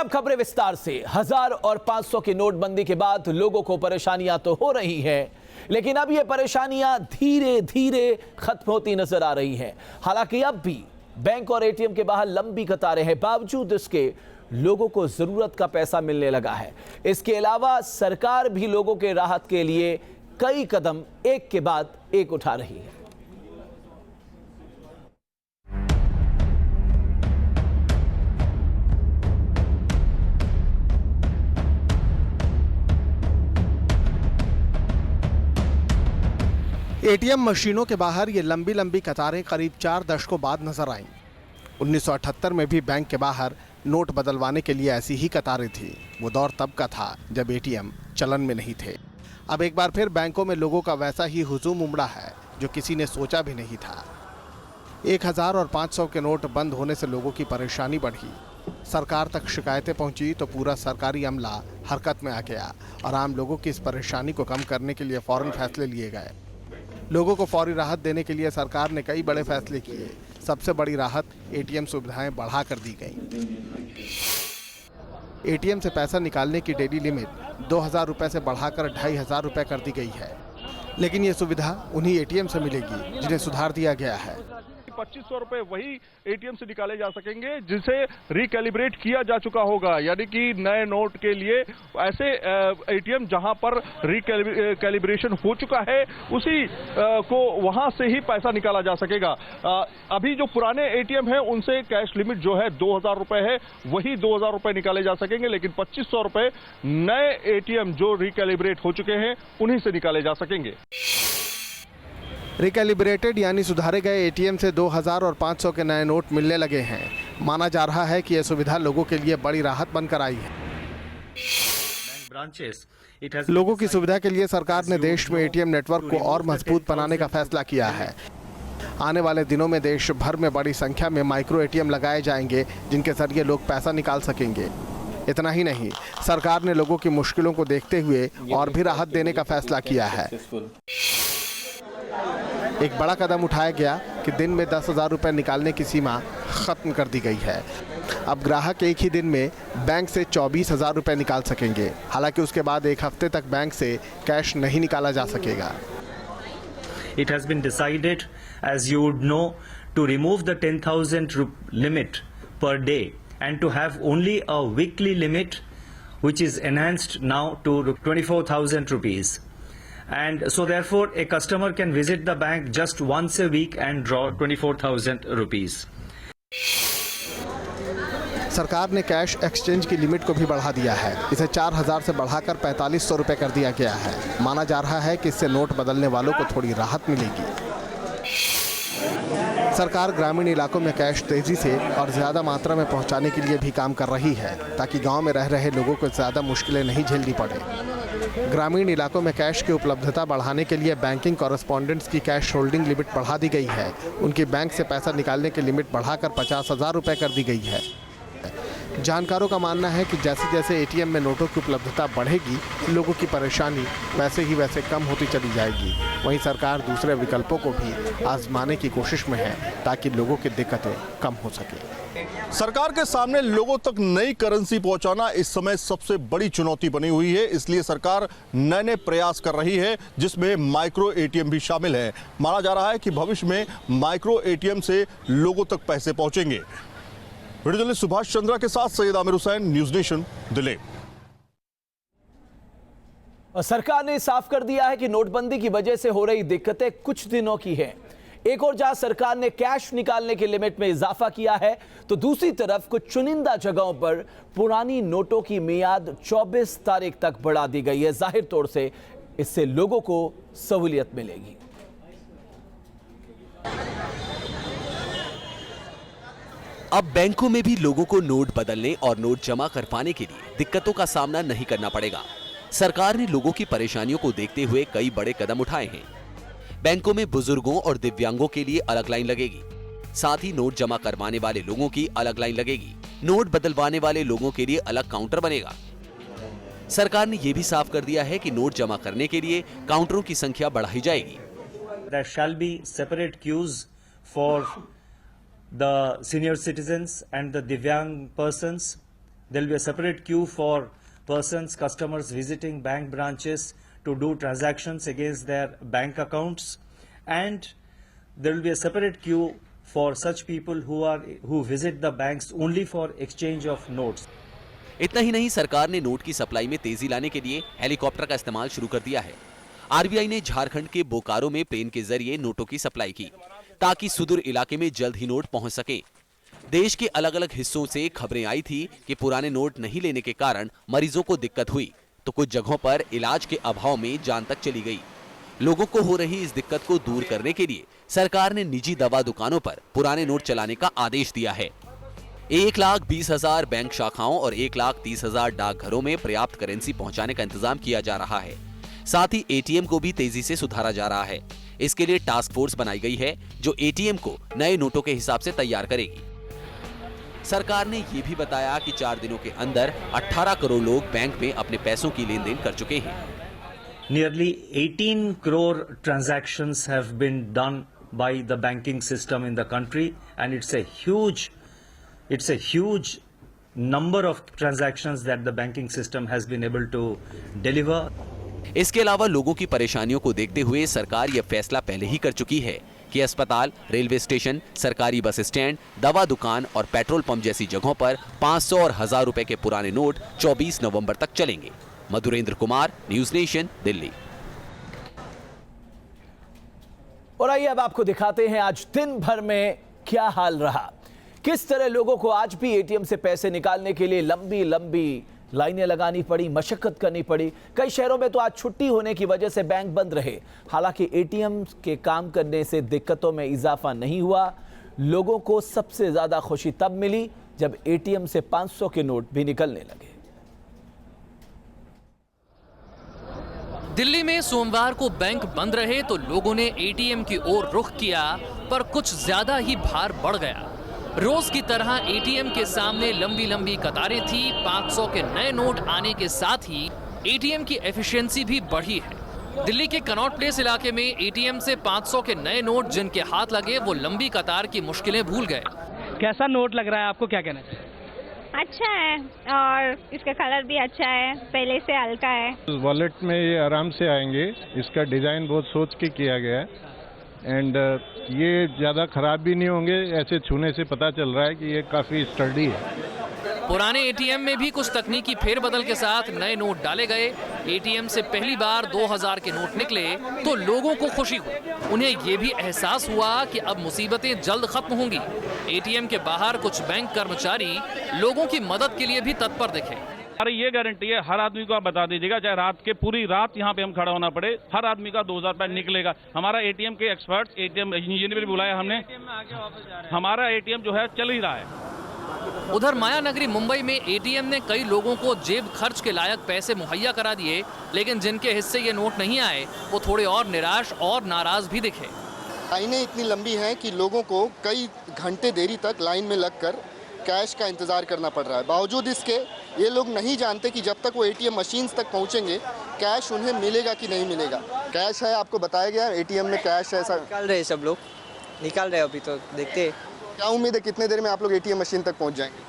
और अब खबरें विस्तार से। 1000 और 500 की नोटबंदी के बाद लोगों को परेशानियां तो हो रही हैं, लेकिन अब ये परेशानियां धीरे धीरे खत्म होती नजर आ रही हैं। हालांकि अब भी बैंक और एटीएम के बाहर लंबी कतारें हैं, बावजूद इसके लोगों को जरूरत का पैसा मिलने लगा है। इसके अलावा सरकार भी लोगों के राहत के लिए कई कदम एक के बाद एक उठा रही है। एटीएम मशीनों के बाहर ये लंबी लंबी कतारें करीब 4 दशकों बाद नजर आईं। 1978 में भी बैंक के बाहर नोट बदलवाने के लिए ऐसी ही कतारें थी। वो दौर तब का था जब एटीएम चलन में नहीं थे। अब एक बार फिर बैंकों में लोगों का वैसा ही हुजूम उमड़ा है जो किसी ने सोचा भी नहीं था। 1000 और 500 के नोट बंद होने से लोगों की परेशानी बढ़ी। सरकार तक शिकायतें पहुंची तो पूरा सरकारी अमला हरकत में आ गया और आम लोगों की इस परेशानी को कम करने के लिए फौरन फैसले लिए गए। लोगों को फौरी राहत देने के लिए सरकार ने कई बड़े फैसले किए। सबसे बड़ी राहत एटीएम सुविधाएं बढ़ा कर दी गई। एटीएम से पैसा निकालने की डेली लिमिट 2000 रुपए से बढ़ाकर 2500 रुपए कर दी गई है, लेकिन ये सुविधा उन्हीं एटीएम से मिलेगी जिन्हें सुधार दिया गया है। 2500 रुपए वही एटीएम से निकाले जा सकेंगे जिसे रिकैलिब्रेट किया जा चुका होगा, यानी कि नए नोट के लिए ऐसे एटीएम जहां पर रिकैलिब्रेशन हो चुका है उसी को वहां से ही पैसा निकाला जा सकेगा। अभी जो पुराने एटीएम है उनसे कैश लिमिट जो है 2000 रुपए है, वही 2000 रुपए निकाले जा सकेंगे, लेकिन 2500 रुपए नए एटीएम जो रिकैलिब्रेट हो चुके हैं उन्हीं से निकाले जा सकेंगे। रिकैलिब्रेटेड यानी सुधारे गए एटीएम से 2000 और 500 के नए नोट मिलने लगे हैं। माना जा रहा है कि यह सुविधा लोगों के लिए बड़ी राहत बनकर आई है। लोगों की सुविधा के लिए सरकार ने देश में एटीएम नेटवर्क को और मजबूत बनाने का फैसला किया है। आने वाले दिनों में देश भर में बड़ी संख्या में माइक्रो एटीएम लगाए जाएंगे जिनके जरिए लोग पैसा निकाल सकेंगे। इतना ही नहीं, सरकार ने लोगों की मुश्किलों को देखते हुए और भी राहत देने का फैसला किया है। एक बड़ा कदम उठाया गया कि दिन में 10,000 रुपए निकालने की सीमा खत्म कर दी गई है। अब ग्राहक एक ही दिन में बैंक से 24,000 रुपए निकाल सकेंगे। हालांकि उसके बाद एक हफ्ते तक बैंक से कैश नहीं निकाला जा सकेगा। It has been decided, as you would know, to remove the 10,000 limit per day and to have only a weekly limit, which is enhanced now to 24,000 rupees. And so therefore a customer can visit the bank just once a week and draw 24,000 rupees. सरकार ने cash exchange की limit को भी बढ़ा दिया है। इसे 4000 से बढ़ाकर 4500 रुपए कर दिया गया है। माना जा रहा है कि इससे नोट बदलने वालों को थोड़ी राहत मिलेगी। सरकार ग्रामीण इलाकों में कैश तेजी से और ज़्यादा मात्रा में पहुंचाने के लिए भी काम कर रही है, ताकि गांव में रह रहे लोगों को ज़्यादा मुश्किलें नहीं झेलनी पड़े। ग्रामीण इलाकों में कैश की उपलब्धता बढ़ाने के लिए बैंकिंग कॉरेस्पॉन्डेंट्स की कैश होल्डिंग लिमिट बढ़ा दी गई है। उनकी बैंक से पैसा निकालने की लिमिट बढ़ाकर 50,000 रुपये कर दी गई है। जानकारों का मानना है कि जैसे जैसे एटीएम में नोटों की उपलब्धता बढ़ेगी, लोगों की परेशानी वैसे ही वैसे कम होती चली जाएगी। वहीं सरकार दूसरे विकल्पों को भी आजमाने की कोशिश में है ताकि लोगों की दिक्कतें कम हो सके। सरकार के सामने लोगों तक नई करेंसी पहुंचाना इस समय सबसे बड़ी चुनौती बनी हुई है, इसलिए सरकार नए नए प्रयास कर रही है जिसमें माइक्रो एटीएम भी शामिल है। माना जा रहा है कि भविष्य में माइक्रो एटीएम से लोगों तक पैसे पहुंचेंगे। वीडियो जर्नलिस्ट सुभाष चंद्रा के साथ सैयद आमिर हुसैन, न्यूज़ नेशन, दिल्ली। और सरकार ने साफ कर दिया है कि नोटबंदी की वजह से हो रही दिक्कतें कुछ दिनों की हैं। एक और जहां सरकार ने कैश निकालने की लिमिट में इजाफा किया है, तो दूसरी तरफ कुछ चुनिंदा जगहों पर पुरानी नोटों की मियाद 24 तारीख तक बढ़ा दी गई है। जाहिर तौर से इससे लोगों को सहूलियत मिलेगी। अब बैंकों में भी लोगों को नोट बदलने और नोट जमा कर पाने के लिए दिक्कतों का सामना नहीं करना पड़ेगा। सरकार ने लोगों की परेशानियों को देखते हुए कई बड़े कदम उठाए हैं। बैंकों में बुजुर्गों और दिव्यांगों के लिए अलग लाइन लगेगी। साथ ही नोट जमा करवाने वाले लोगों की अलग लाइन लगेगी। नोट बदलवाने वाले लोगों के लिए अलग काउंटर बनेगा। सरकार ने यह भी साफ कर दिया है कि नोट जमा करने के लिए काउंटरों की संख्या बढ़ाई जाएगी। There shall be separate queues for the senior citizens and the Divyang persons. There will be a separate queue for persons, customers visiting bank branches to do transactions against their bank accounts, and there will be a separate queue for such people who visit the banks only for exchange of notes. इतना ही नहीं, सरकार ने note की supply में तेजी लाने के लिए हेलीकॉप्टर का इस्तेमाल शुरू कर दिया है। आरबीआई ने झारखंड के बोकारो में प्लेन के जरिए नोटों की सप्लाई की ताकि सुदूर इलाके में जल्द ही नोट पहुंच सके। देश के अलग अलग हिस्सों से खबरें आई थी कि पुराने नोट नहीं लेने के कारण मरीजों को दिक्कत हुई, तो कुछ जगहों पर इलाज के अभाव में जान तक चली गई। लोगों को हो रही इस दिक्कत को दूर करने के लिए सरकार ने निजी दवा दुकानों पर पुराने नोट चलाने का आदेश दिया है। 1,20,000 बैंक शाखाओं और 1,30,000 डाकघरों में पर्याप्त करेंसी पहुंचाने का इंतजाम किया जा रहा है। साथ ही एटीएम को भी तेजी से सुधारा जा रहा है। इसके लिए टास्क फोर्स बनाई गई है जो एटीएम को नए नोटों के हिसाब से तैयार करेगी। सरकार ने यह भी बताया कि 4 दिनों के अंदर 18 करोड़ लोग बैंक में अपने पैसों की लेन-देन कर चुके हैं। Nearly 18 crore transactions have been done by the banking system in the country, and it's a huge number of transactions that the banking system has been able to deliver. इसके अलावा लोगों की परेशानियों को देखते हुए सरकार यह फैसला पहले ही कर चुकी है कि अस्पताल, रेलवे स्टेशन, सरकारी बस स्टैंड, दवा दुकान और पेट्रोल पंप जैसी जगहों पर 500 और 1000 रुपए के पुराने नोट 24 नवंबर तक चलेंगे। Madhurendra Kumar, news nation, Delhi. और आइए अब आपको दिखाते हैं आज दिन भर में क्या हाल रहा। किस तरह लोगों को आज भी एटीएम से पैसे निकालने के लिए लंबी लंबी लाइनें लगानी पड़ी, मशक्कत करनी पड़ी। कई शहरों में तो आज छुट्टी होने की वजह से बैंक बंद रहे। हालांकि एटीएम के काम करने से दिक्कतों में इजाफा नहीं हुआ। लोगों को सबसे ज्यादा खुशी तब मिली जब एटीएम से 500 के नोट भी निकलने लगे। दिल्ली में सोमवार को बैंक बंद रहे तो लोगों ने एटीएम की ओर रुख किया, पर कुछ ज्यादा ही भार बढ़ गया। रोज की तरह एटीएम के सामने लंबी लंबी कतारें थी। 500 के नए नोट आने के साथ ही एटीएम की एफिशिएंसी भी बढ़ी है। दिल्ली के कनॉट प्लेस इलाके में एटीएम से 500 के नए नोट जिनके हाथ लगे वो लंबी कतार की मुश्किलें भूल गए। कैसा नोट लग रहा है आपको, क्या कहना चाहिए? अच्छा है और इसका कलर भी अच्छा है, पहले से हल्का है। वॉलेट में ये आराम से आएंगे। इसका डिजाइन बहुत सोच के किया गया है एंड ये ज़्यादा खराब भी नहीं होंगे। ऐसे छूने से पता चल रहा है कि ये काफ़ी स्टर्डी है। पुराने एटीएम में भी कुछ तकनीकी फेरबदल के साथ नए नोट डाले गए। एटीएम से पहली बार 2000 के नोट निकले तो लोगों को खुशी हुई। उन्हें ये भी एहसास हुआ कि अब मुसीबतें जल्द खत्म होंगी। एटीएम के बाहर कुछ बैंक कर्मचारी लोगों की मदद के लिए भी तत्पर दिखे। अरे ये गारंटी है, हर आदमी को आप बता दीजिएगा, चाहे रात के पूरी रात यहाँ पे हम खड़ा होना पड़े, हर आदमी का 2000 रुपये निकलेगा। हमारा एटीएम के एक्सपर्ट, एटीएम इंजीनियर भी बुलाया हमने। हमारा एटीएम जो है चल ही रहा है। उधर माया नगरी मुंबई में एटीएम ने कई लोगों को जेब खर्च के लायक पैसे मुहैया करा दिए, लेकिन जिनके हिस्से ये नोट नहीं आए वो थोड़े और निराश और नाराज भी दिखे। लाइनें इतनी लंबी हैं कि लोगों को कई घंटे देरी तक लाइन में लगकर कैश का इंतजार करना पड़ रहा है। बावजूद इसके ये लोग नहीं जानते कि जब तक वो एटीएम मशीन्स तक पहुंचेंगे कैश उन्हें मिलेगा कि नहीं मिलेगा। कैश है, आपको बताया गया एटीएम में कैश है। ऐसा निकाल रहे सब लोग, निकाल रहे अभी तो देखते हैं। क्या उम्मीद है कितने देर में आप लोग एटीएम मशीन तक पहुंच जाएंगे?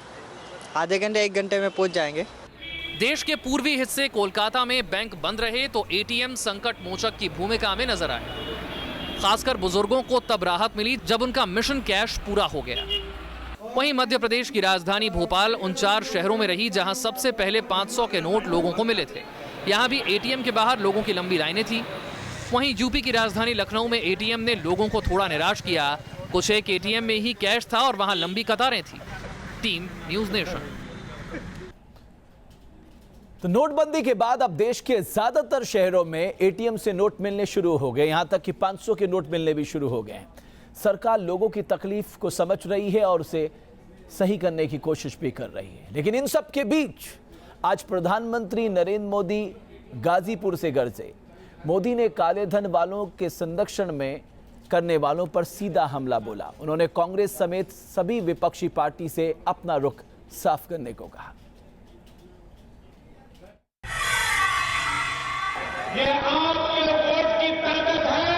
आधे घंटे 1 घंटे में पहुंच जाएंगे। देश के पूर्वी हिस्से कोलकाता में बैंक बंद रहे तो एटीएम संकट मोचक की भूमिका में नजर आए। खासकर बुजुर्गों को तब राहत मिली जब उनका मिशन कैश पूरा हो गया। वहीं मध्य प्रदेश की राजधानी भोपाल उन 4 शहरों में रही जहां सबसे पहले 500 के नोट लोगों को मिले थे। यहां भी एटीएम के बाहर लोगों की लंबी लाइनें थी। वहीं यूपी की राजधानी लखनऊ में एटीएम ने लोगों को थोड़ा निराश किया। कुछ एक एटीएम में ही कैश था और वहां लंबी कतारें थी। Team news nation. तो नोटबंदी के बाद अब देश के ज्यादातर शहरों में एटीएम से नोट मिलने शुरू हो गए। यहां तक कि 500 के नोट मिलने भी शुरू हो गए हैं। सरकार लोगों की तकलीफ को समझ रही है और उसे सही करने की कोशिश भी कर रही है। लेकिन इन सब के बीच आज प्रधानमंत्री नरेंद्र मोदी गाजीपुर से गरजे। मोदी ने काले धन वालों के संरक्षण में करने वालों पर सीधा हमला बोला। उन्होंने कांग्रेस समेत सभी विपक्षी पार्टी से अपना रुख साफ करने को कहा। ये आपके वोट की ताकत है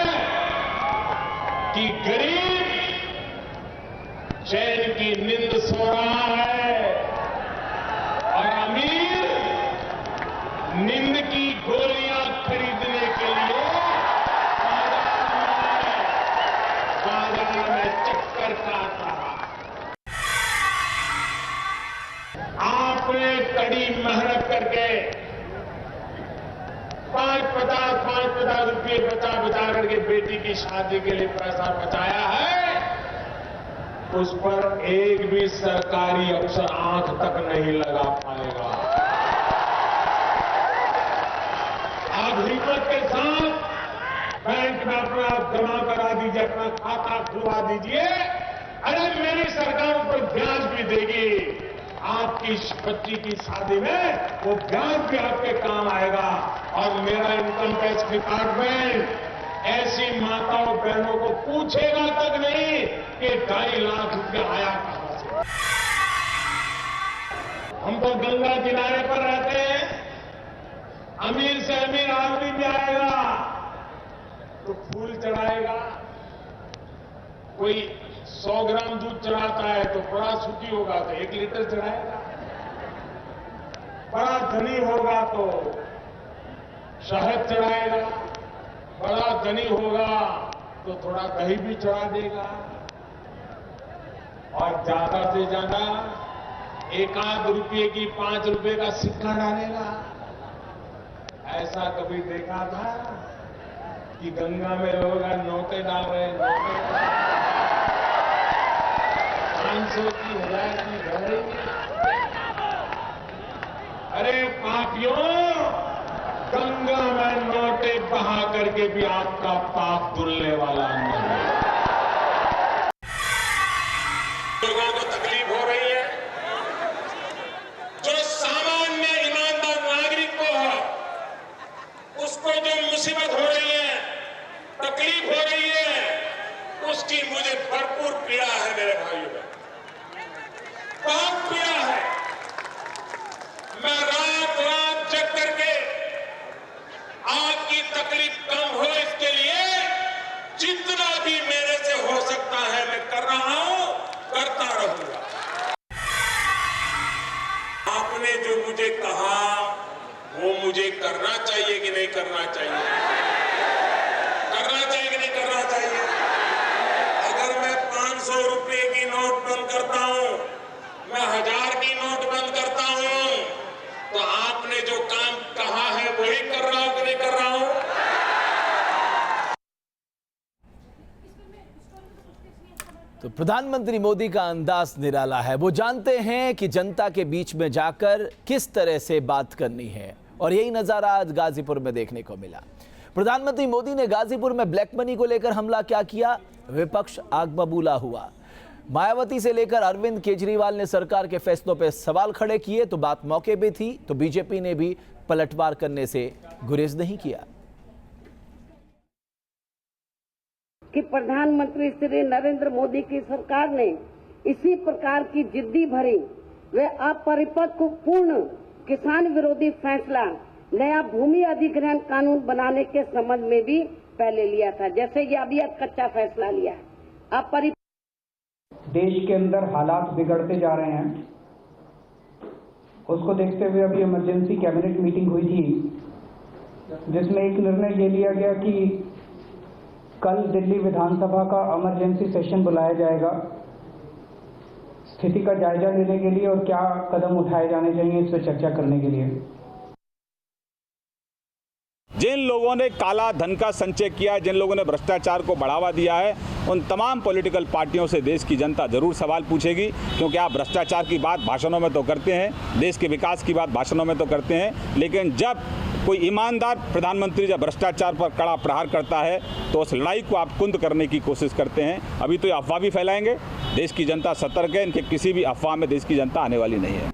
कि गरीब चैन की नींद सो रहा है और नींद की गोलियां खरीदने के लिए बाजार में चक्कर काटता रहा। आपने कड़ी मेहनत करके 5-50 रुपये बचा करके बेटी की शादी के लिए पैसा बचाया है, उस पर एक भी सरकारी अफसर आंख तक नहीं लगा पाएगा। आप हिम्मत के साथ बैंक में अपना जमा करा दीजिए, अपना खाता खुलवा दीजिए। अरे मेरी सरकार पर ब्याज भी देगी। आपकी बच्ची की शादी में वो ब्याज भी आपके काम आएगा। और मेरा इनकम टैक्स डिपार्टमेंट ऐसी माताओं बहनों को पूछेगा तक नहीं कि 2.5 लाख रुपया आया कहां से। हम तो गंगा किनारे पर रहते हैं, अमीर से अमीर आदमी भी आएगा तो फूल चढ़ाएगा, कोई 100 ग्राम दूध चढ़ाता है तो बड़ा सुखी होगा तो 1 लीटर चढ़ाएगा, बड़ा धनी होगा तो शहद चढ़ाएगा, बड़ा धनी होगा तो थोड़ा दही भी चढ़ा देगा, और ज्यादा से ज्यादा 1 रुपये की 5 रुपये का सिक्का डालेगा। ऐसा कभी देखा था कि गंगा में लोग नोटें डाल रहे हैं? नोटें 500 की 1000 की घड़ी। अरे पापियों, गंगा में नोटे बहा करके भी आपका पाप धुलने वाला नहीं। लोगों को तकलीफ हो रही है, जो सामान्य ईमानदार नागरिक को है उसको जो मुसीबत हो रही है, तकलीफ हो रही है, उसकी मुझे भरपूर पीड़ा है मेरे भाइयों, बहुत पीड़ा है। मैं रात रात जग करके आपकी तकलीफ कम हो इसके लिए जितना भी मेरे से हो सकता है मैं कर रहा हूं, करता रहूंगा। आपने जो मुझे कहा वो मुझे करना चाहिए कि नहीं करना चाहिए? करना चाहिए कि नहीं करना चाहिए? अगर मैं 500 रुपए की नोट बंद करता हूं, मैं 1000 की नोट बंद करता हूं, तो आपने जो काम कहा है वही कर रहा हूं कि नहीं कर रहा हूं? तो प्रधानमंत्री मोदी का अंदाज निराला है। वो जानते हैं कि जनता के बीच में जाकर किस तरह से बात करनी है, और यही नजारा आज गाजीपुर में देखने को मिला। प्रधानमंत्री मोदी ने गाजीपुर में ब्लैक मनी को लेकर हमला क्या किया, विपक्ष आग बबूला हुआ। मायावती से लेकर अरविंद केजरीवाल ने सरकार के फैसलों पर सवाल खड़े किए तो बात मौके पे थी, तो बीजेपी ने भी पलटवार करने से गुरेज नहीं किया। कि प्रधानमंत्री श्री नरेंद्र मोदी की सरकार ने इसी प्रकार की जिद्दी भरी व अपरिपक्व पूर्ण किसान विरोधी फैसला नया भूमि अधिग्रहण कानून बनाने के संबंध में भी पहले लिया था, जैसे ये अभी कच्चा फैसला लिया है। देश के अंदर हालात बिगड़ते जा रहे हैं, उसको देखते हुए अभी इमरजेंसी कैबिनेट मीटिंग हुई थी जिसमें एक निर्णय ये लिया गया कि कल दिल्ली विधानसभा का इमरजेंसी सेशन बुलाया जाएगा स्थिति का जायजा लेने के लिए और क्या कदम उठाए जाने चाहिए इस पर चर्चा करने के लिए। जिन लोगों ने काला धन का संचय किया है, जिन लोगों ने भ्रष्टाचार को बढ़ावा दिया है, उन तमाम पॉलिटिकल पार्टियों से देश की जनता जरूर सवाल पूछेगी, क्योंकि आप भ्रष्टाचार की बात भाषणों में तो करते हैं, देश के विकास की बात भाषणों में तो करते हैं, लेकिन जब कोई ईमानदार प्रधानमंत्री जब भ्रष्टाचार पर कड़ा प्रहार करता है तो उस लड़ाई को आप कुंद करने की कोशिश करते हैं। अभी तो ये अफवाह भी फैलाएंगे। देश की जनता सतर्क है, इनके किसी भी अफवाह में देश की जनता आने वाली नहीं है।